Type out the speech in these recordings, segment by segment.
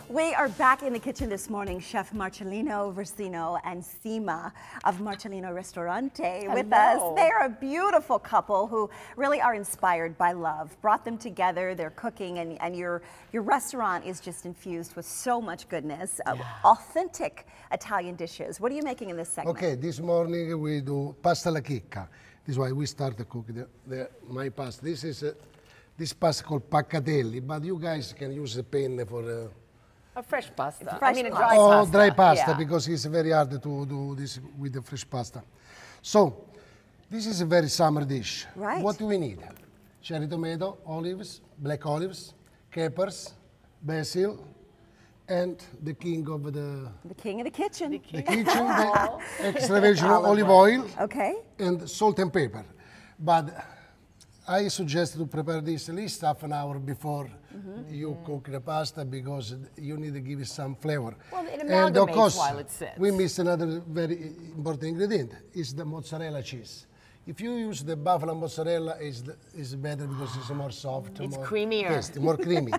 We are back in the kitchen this morning. Chef Marcellino Versino and Sima of Marcellino Ristorante with us. They are a beautiful couple who really are inspired by love. Brought them together, they're cooking, and your restaurant is just infused with so much goodness, authentic Italian dishes. What are you making in this segment? Okay, this morning we do pasta alla chicca. This is why we start to cook my pasta. This is this pasta called paccatelli, but you guys can use the pen for a fresh pasta. Fresh a dry pasta. pasta. Dry pasta, yeah. because it's very hard to do this with the fresh pasta. So, this is a very summer dish. Right. What do we need? Cherry tomato, olives, black olives, capers, basil, and the king of the king of the kitchen. the kitchen, the extra virgin olive oil, Okay. and salt and pepper. But I suggest to prepare this at least half an hour before you cook the pasta, because you need to give it some flavor. Well, it And of amalgamates course, while it sits. we miss another very important ingredient, is the mozzarella cheese. If you use the buffalo mozzarella, is better because it's more soft, It's more creamier. tasty, more creamy.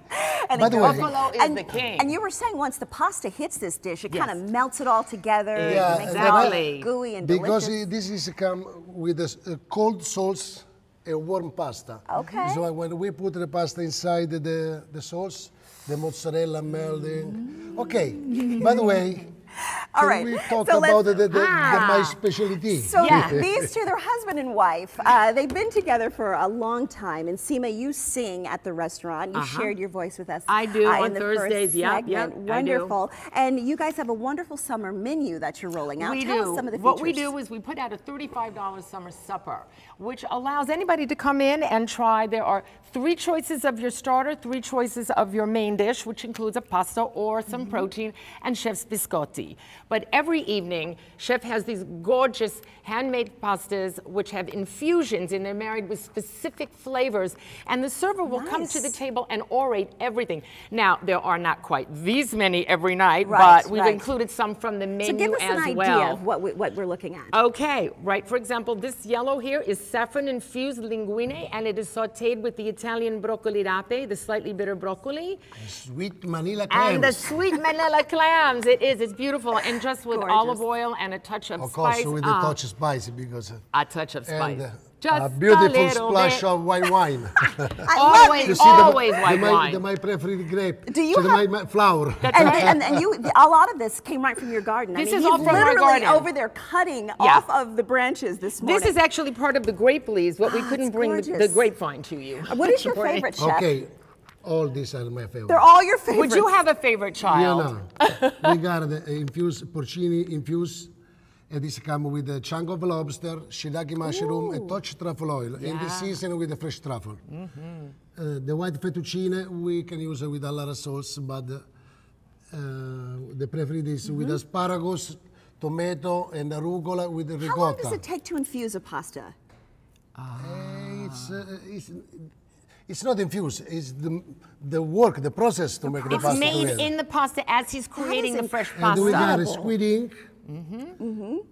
And By the way, Buffalo is the king. And you were saying once the pasta hits this dish, it kind Yes. of melts it all together. Yeah, It makes it all exactly. gooey and because delicious. this is come with a cold sauce, a warm pasta. Okay. So when we put the pasta inside the sauce, the mozzarella melting. Okay. By the way, All can right, we talk so about let's- my specialty? So Yeah. these two, they're husband and wife. They've been together for a long time. And Sima, you sing at the restaurant. You shared your voice with us. I do on in the Thursdays. First Yep, segment. yep, I do. Wonderful. And you guys have a wonderful summer menu that you're rolling out. We Tell do. us some of the features. What we do is we put out a $35 summer supper, which allows anybody to come in and try. There are 3 choices of your starter, 3 choices of your main dish, which includes a pasta or some protein, and chef's biscotti. But every evening, chef has these gorgeous handmade pastas which have infusions, and they're married with specific flavors. And the server will come to the table and orate everything. Now, there are not quite these many every night, Right, but we've right. included some from the menu So give us as an idea well. of what we're looking at. Okay, right. For example, this yellow here is saffron-infused linguine, and it is sautéed with the Italian broccoli rape, the slightly bitter broccoli. Sweet Manila clams. And the sweet Manila clams. It is. It's beautiful. And just with Gorgeous. olive oil and a touch of Of course, spice. with a touch of spicy, because A touch of spice. and Just a beautiful little splash bit. of white wine. Always, You see always white wine. my preferred grape. Do you so have- my flour. And you, a lot of this came right from your garden. This I mean, is all he's from our literally garden. over there cutting off of the branches this morning. This is actually part of the grape leaves, but we couldn't it's bring the gorgeous. grapevine to you. What is your Morning. favorite, chef? Okay, all these are my favorite. They're all your favorites. Would you have a favorite child? We got the infused porcini infused. And this comes with a chunk of lobster, shiitake mushroom, a touch truffle oil, and this season with the fresh truffle. The white fettuccine we can use with a lot of sauce, but the preferred is with asparagus, tomato, and arugula with the ricotta. How long does it take to infuse a pasta? It's not infused. It's the work, the process to make the It's pasta. made together. in the pasta as he's creating the fresh And we got pasta. a squid ink,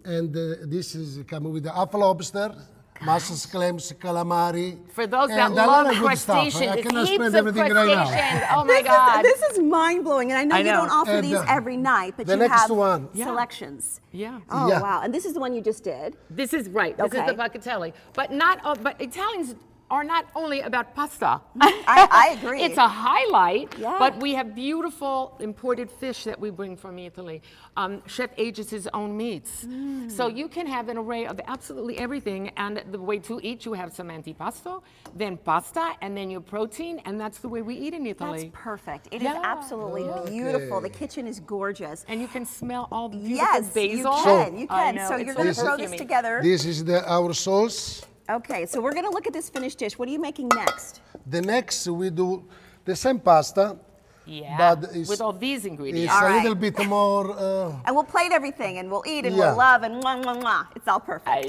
and this is coming with the apple lobster, mussels, clams, calamari. For those that and a lot love of good stuff. crustaceans, I it's cannot heaps spend of everything right now. crustaceans. Oh my God. This is mind-blowing, and I know I you know. don't offer And, these every night, but the you next have one. Yeah. selections. Yeah. Oh, Yeah. wow. And this is the one you just did. This is right. This is Okay. the paccatelli. But not. But Italians are not only about pasta. I agree. It's a highlight. Yeah. But we have beautiful imported fish that we bring from Italy. Chef ages his own meats, so you can have an array of absolutely everything. And the way to eat, you have some antipasto, then pasta, and then your protein, and that's the way we eat in Italy. That's perfect. It is Yeah. absolutely beautiful. The kitchen is gorgeous. And you can smell all the beautiful Yes, basil. you can. You I can. know, So it's you're going to so throw this perfumey. together. This is our sauce. Okay, so we're going to look at this finished dish. What are you making next? The next we do the same pasta, Yeah, but it's, with all these ingredients. it's All a right. little bit more. And we'll plate everything, and we'll eat, and Yeah. we'll love, and mwah, mwah, mwah. It's all perfect. I know.